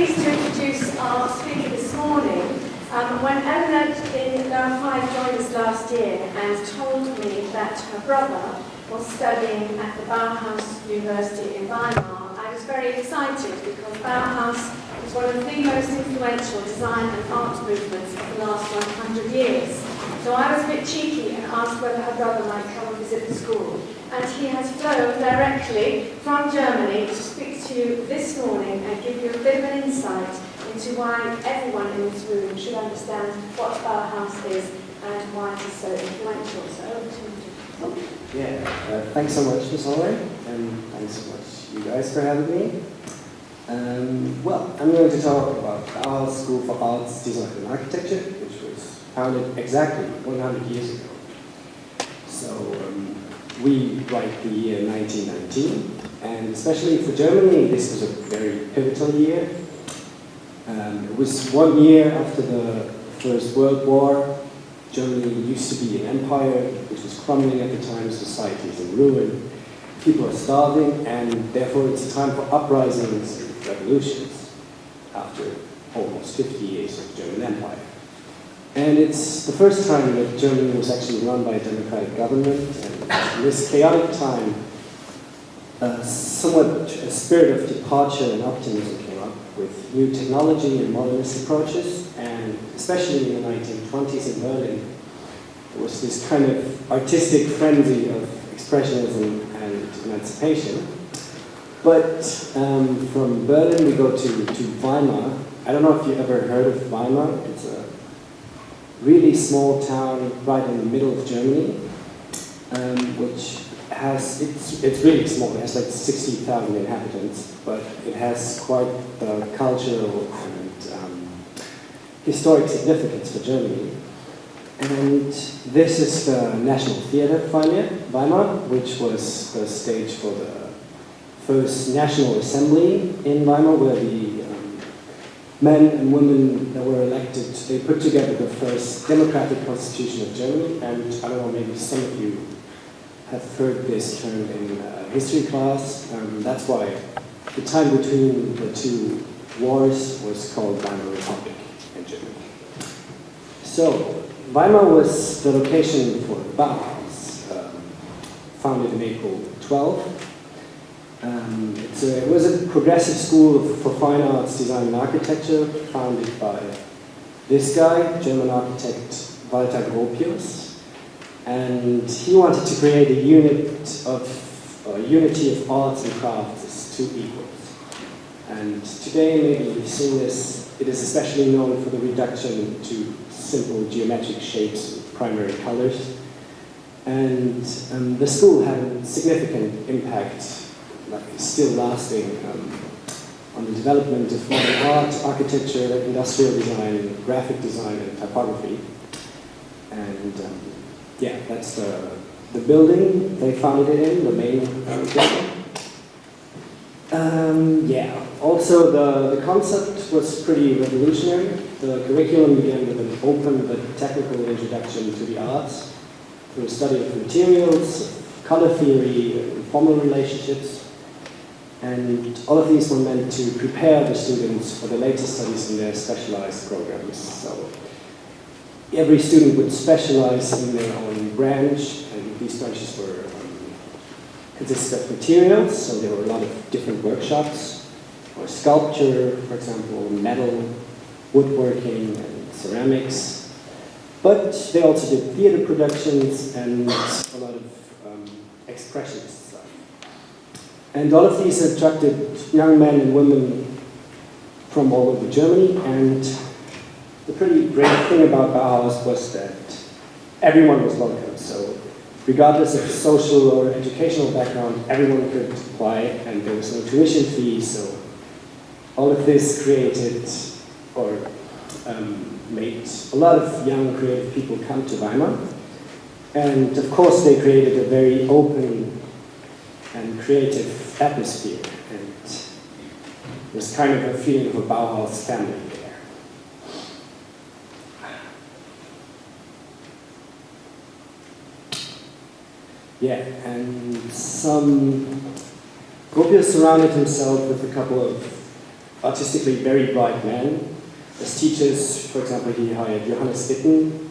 pleased to introduce our speaker this morning. When Eleanor in Year 5 joined us last year and told me that her brother was studying at the Bauhaus University in Weimar, I was very excited because Bauhaus is one of the most influential design and art movements of the last 100 years. So I was a bit cheeky and asked whether her brother might come and visit the school. And he has flown directly from Germany to speak to you this morning and give you a bit of an insight into why everyone in this room should understand what Bauhaus is and why it is so influential. So over to you. Yeah, thanks so much, Ms. Holloway, and thanks so much you guys for having me. Well, I'm going to talk about Bauhaus School for Arts, Design and Architecture, which was founded exactly 100 years ago. So we write the year 1919, and especially for Germany, this was a very pivotal year. It was 1 year after the First World War. Germany used to be an empire which was crumbling at the time, society is in ruin, people are starving, and therefore it's a time for uprisings and revolutions after almost 50 years of German empire. And it's the first time that Germany was actually run by a democratic government, and in this chaotic time, somewhat a spirit of departure and optimism came up with new technology and modernist approaches, and especially in the 1920s in Berlin, there was this kind of artistic frenzy of expressionism and emancipation. But from Berlin we go to Weimar. I don't know if you've ever heard of Weimar. It's a really small town right in the middle of Germany, which has, it's really small, it has like 60,000 inhabitants, but it has quite the cultural and historic significance for Germany. And this is the National Theatre Weimar, which was the stage for the first National Assembly in Weimar, where the men and women that were elected, they put together the first democratic constitution of Germany. And I don't know, maybe some of you have heard this term in history class. That's why the time between the two wars was called Weimar Republic in Germany. So Weimar was the location for Bauhaus, founded in April 12. It was a progressive school for fine arts, design and architecture, founded by this guy, German architect Walter Gropius. And he wanted to create a unity of arts and crafts as two equals. And today, maybe you've seen this, it is especially known for the reduction to simple geometric shapes with primary colors. And the school had a significant impact, like still lasting, on the development of modern art, architecture, industrial design, graphic design, and typography. And yeah, that's the building they founded it in, the main building. Yeah, also the concept was pretty revolutionary. The curriculum began with an open but technical introduction to the arts through a study of materials, color theory, and formal relationships. And all of these were meant to prepare the students for the later studies in their specialized programs. So every student would specialize in their own branch, and these branches were consisted of materials, so there were a lot of different workshops, or sculpture, for example, metal, woodworking, and ceramics. But they also did theater productions and a lot of expressionist stuff. And all of these attracted young men and women from all over Germany, and the pretty great thing about Bauhaus was that everyone was welcome. So regardless of social or educational background, everyone could apply, and there was no tuition fee. So all of this created or made a lot of young creative people come to Weimar. And of course they created a very open and creative atmosphere, and there's kind of a feeling of a Bauhaus family there. Yeah, and Gropius surrounded himself with a couple of artistically very bright men. As teachers, for example, he hired Johannes Itten.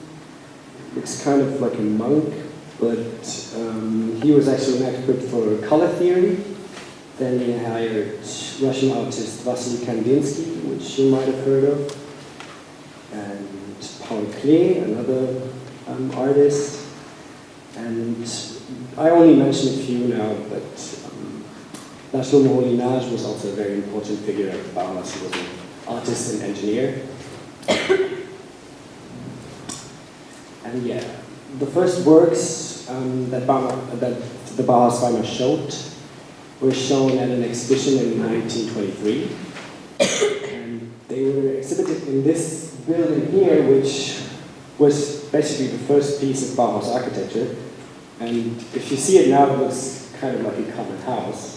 Looks kind of like a monk, but he was actually an expert for color theory. Then he hired Russian artist Wassily Kandinsky, which you might have heard of, and Paul Klee, another artist. And I only mentioned a few now, but Laszlo Moholy-Nagy was also a very important figure at the Bauhaus. He was an artist and engineer. And yeah, the first works that the Bauhaus Weimar showed were shown at an exhibition in 1923. And they were exhibited in this building here, which was basically the first piece of Bauhaus architecture. And if you see it now, it looks kind of like a common house.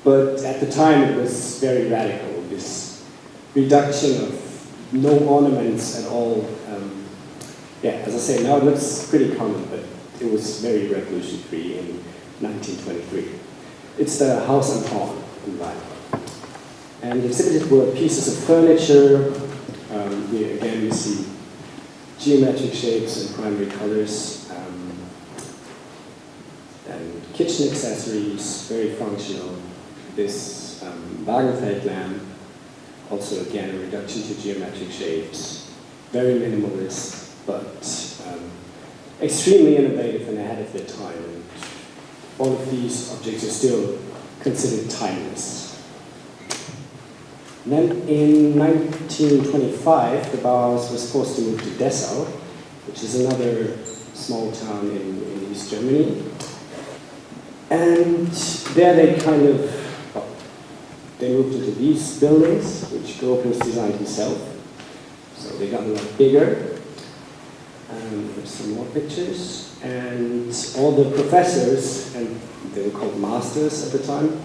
But at the time, it was very radical, this reduction of no ornaments at all. Yeah, as I say, now it looks pretty common, but it was very revolutionary in 1923. It's the House and Hall in Weimar. And exhibited were pieces of furniture. Here again, you see geometric shapes and primary colors. And kitchen accessories, very functional. This Wagenfeld lamp, also again a reduction to geometric shapes. Very minimalist, but extremely innovative and ahead of their time. And all of these objects are still considered timeless. And then in 1925, the Bauhaus was forced to move to Dessau, which is another small town in East Germany. And there they kind of, well, they moved into these buildings, which Gropius designed himself. So they got a lot bigger. There's some more pictures. And all the professors, and they were called masters at the time,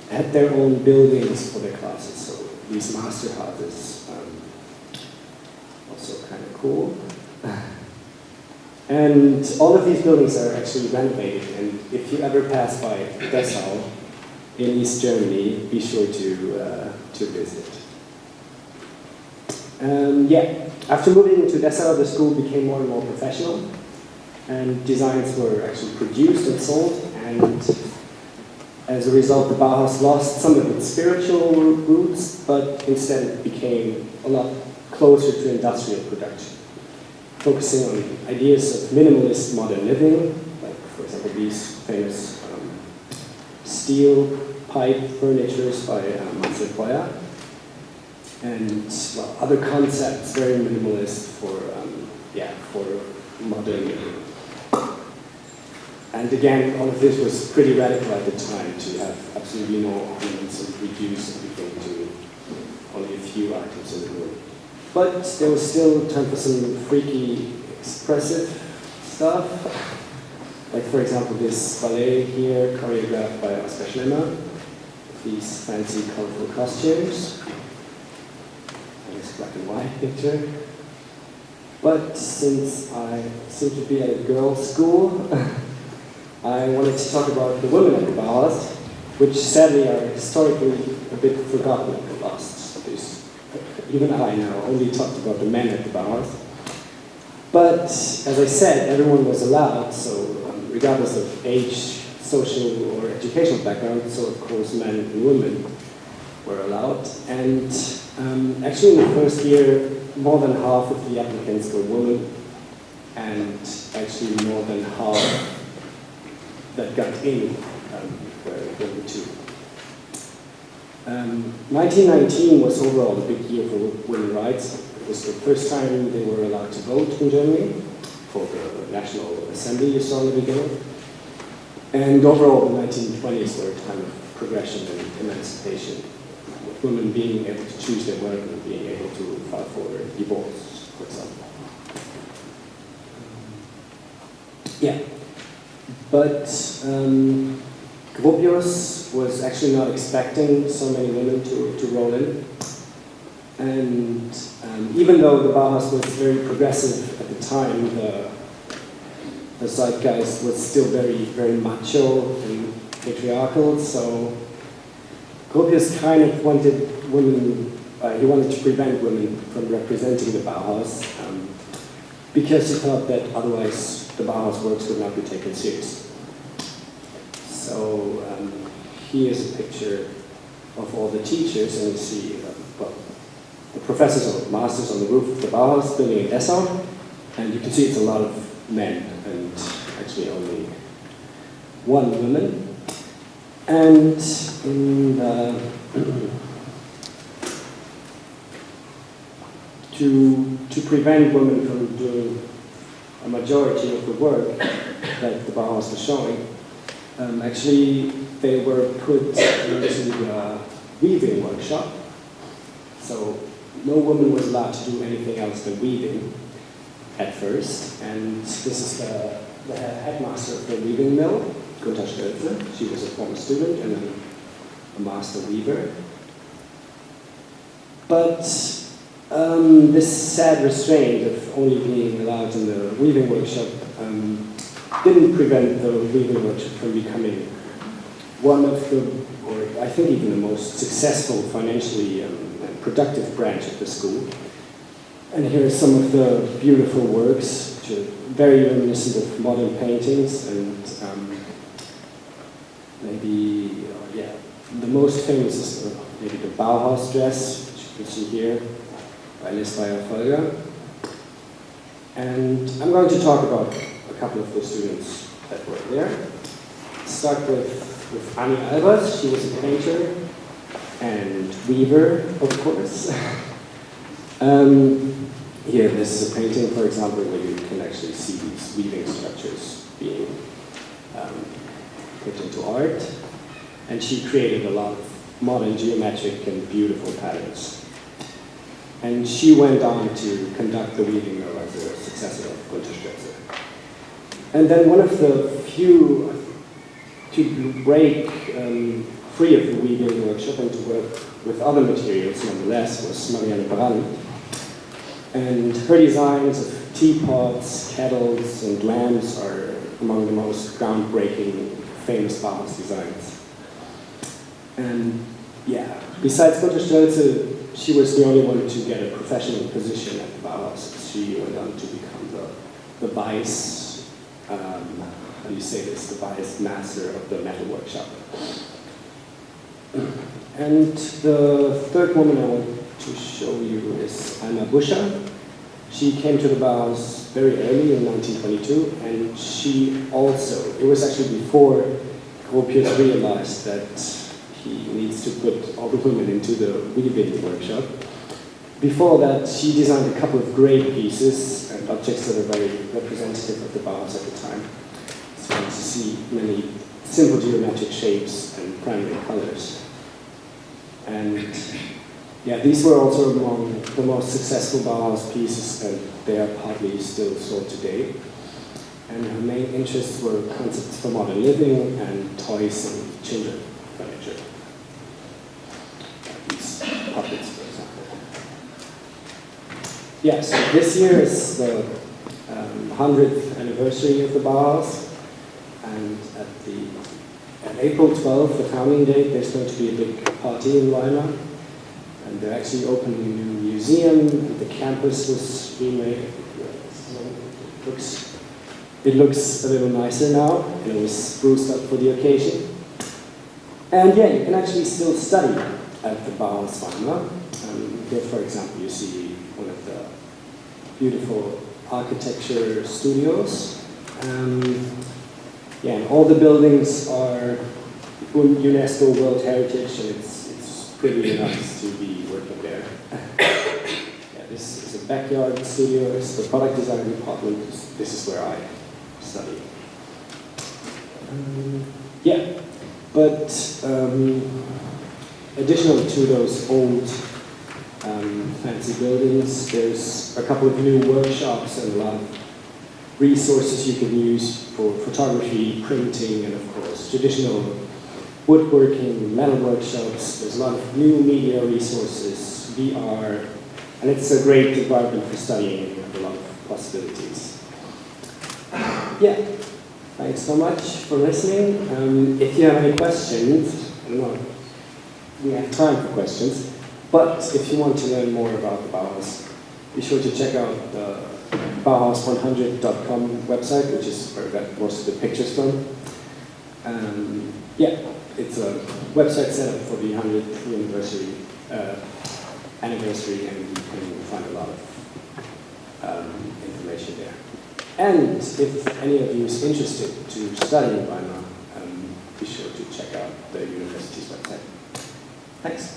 had their own buildings for their classes. So these master houses, also kind of cool. And all of these buildings are actually renovated. And if you ever pass by Dessau in East Germany, be sure to visit. Yeah, after moving into Dessau, the school became more and more professional, and designs were actually produced and sold, and as a result, the Bauhaus lost some of its spiritual roots, but instead it became a lot closer to industrial production, focusing on ideas of minimalist modern living, like, for example, these famous steel pipe furnitures by Marcel Breuer. And well, other concepts, very minimalist for modern living. And again, all of this was pretty radical at the time, to have absolutely no ornaments and reduce everything to only a few items in the room. But there was still time for some freaky, expressive stuff. Like, for example, this ballet here, choreographed by Oskar Schlemmer. These fancy, colorful costumes. This black and white picture. But since I seem to be at a girls' school, I wanted to talk about the women at the Bauhaus, which sadly are historically a bit forgotten and lost. Even I now only talked about the men at the Bauhaus. But as I said, everyone was allowed, so regardless of age, social or educational background, so of course men and women were allowed. And actually in the first year, more than half of the applicants were women, and actually more than half that got in were women too. 1919 was overall a big year for women's rights. It was the first time they were allowed to vote in Germany for the National Assembly you saw in the beginning. And overall, the 1920s were a time of progression and emancipation, with women being able to choose their work and being able to file for divorce, for example. Yeah, but Gropius was actually not expecting so many women to roll in. And even though the Bauhaus was very progressive at the time, the zeitgeist was still very, very macho and patriarchal, so Gropius kind of wanted women, he wanted to prevent women from representing the Bauhaus because he thought that otherwise the Bauhaus works would not be taken seriously. So here's a picture of all the teachers, and you see well, the professors or masters on the roof of the Bauhaus building in Dessau, and you can see it's a lot of men and actually only one woman. And in to prevent women from doing a majority of the work that the Bauhaus was showing, actually they were put into a weaving workshop. So no woman was allowed to do anything else than weaving at first. And this is the headmaster of the weaving mill, Gunther Stölze. She was a former student and then a master weaver. But this sad restraint of only being allowed in the weaving workshop didn't prevent the weaving workshop from becoming one of the, or I think even the most successful financially and productive branch of the school. And here are some of the beautiful works, which are very reminiscent of modern paintings, and maybe, the most famous is maybe the Bauhaus dress, which you can see here, by Folger. And I'm going to talk about a couple of the students that were there. Start with Annie Albers. She was a painter and weaver, of course. Here, this is a painting, for example, where you can actually see these weaving structures being put into art. And she created a lot of modern geometric and beautiful patterns. And she went on to conduct the weaving mill as a successor of Gunther Stölze. And then one of the few to break free of the weaving workshop and to work with other materials nonetheless was Marianne Brandt. And her designs of teapots, kettles, and lamps are among the most groundbreaking, famous Bauhaus designs. And yeah, besides Gunther Stölze, she was the only one to get a professional position at the Bauhaus. She went on to become the vice, how do you say this, the vice master of the metal workshop. And the third woman I want to show you is Alma Buscher. She came to the Bauhaus very early in 1922, and she also, it was actually before Gropius realized that he needs to put all the women into the weaving workshop. Before that, she designed a couple of great pieces and objects that are very representative of the Bauhaus at the time. So you can see many simple geometric shapes and primary colors. And yeah, these were also among the most successful Bauhaus pieces, and they are partly still sold today. And her main interests were concepts for modern living and toys and children furniture. These puppets, for example. Yeah, so this year is the 100th anniversary of the Bauhaus, and at April 12th, the founding date, there's going to be a big party in Weimar. And they're actually opening a new museum, and the campus was remade. It looks a little nicer now, and it was spruced up for the occasion. And yeah, you can actually still study at the Bauhaus Weimar. Here, for example, you see one of the beautiful architecture studios. Yeah, and all the buildings are UNESCO World Heritage, and it's pretty nice to be working there. Yeah, this is a backyard studio. It's the product design department. This is where I study. Yeah, but additional to those old fancy buildings, there's a couple of new workshops and a lot of resources you can use for photography, printing, and of course traditional woodworking, metal workshops. There's a lot of new media resources, VR, and it's a great environment for studying. You have a lot of possibilities. Yeah, thanks so much for listening. If you have any questions, I don't know, we have time for questions. But if you want to learn more about the Bauhaus, be sure to check out the Bauhaus100.com website, which is where I got most of the pictures from. Yeah, it's a website set up for the 100th anniversary, and you can find a lot of information there. And if any of you is interested to study in Weimar, be sure to check out the university's website. Thanks.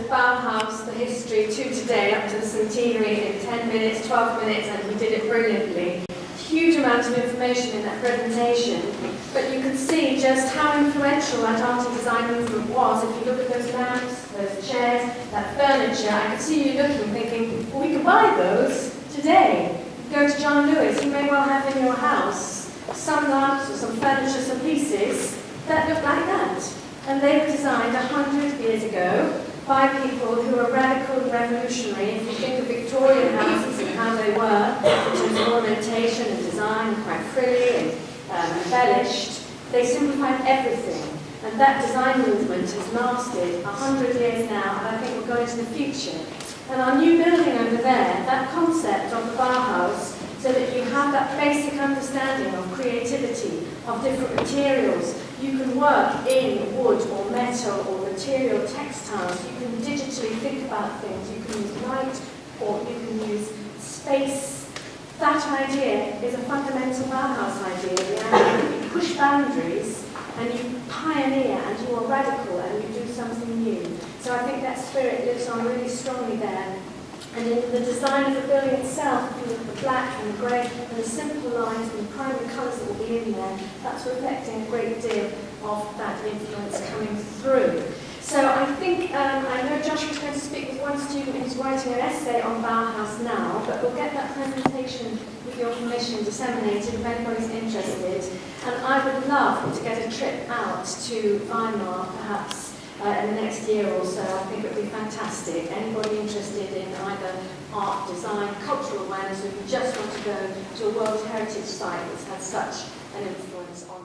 Bauhaus, the history to today, up to the centenary in 10 minutes, 12 minutes, and he did it brilliantly. Huge amount of information in that presentation, but you can see just how influential that art and design movement was. If you look at those lamps, those chairs, that furniture, I could see you looking, thinking, well, we can buy those today. Go to John Lewis, you may well have in your house some lamps or some furniture, some pieces that look like that. And they were designed 100 years ago by people who were radical and revolutionary. If you think of Victorian houses and how they were, in terms of ornamentation and design, quite frilly and embellished, they simplified everything. And that design movement has lasted 100 years now, and I think we're going to the future. And our new building over there, that concept of the Bauhaus, so that you have that basic understanding of creativity, of different materials. You can work in wood or metal or material textiles. You can digitally think about things. You can use light or you can use space. That idea is a fundamental Bauhaus idea. The idea that you push boundaries and you pioneer and you are radical and you do something new. So I think that spirit lives on really strongly there. And in the design of the building itself, if you look at the black and the grey and the simple lines and the primary colours that will be in there, that's reflecting a great deal of that influence coming through. So I think, I know Josh was going to speak with one student who's writing an essay on Bauhaus now, but we'll get that presentation, with your permission, disseminated if anybody's interested. And I would love to get a trip out to Weimar, perhaps, in the next year or so. I think it would be fantastic. Anybody interested in either art, design, cultural awareness, or if you just want to go to a World Heritage site that's had such an influence on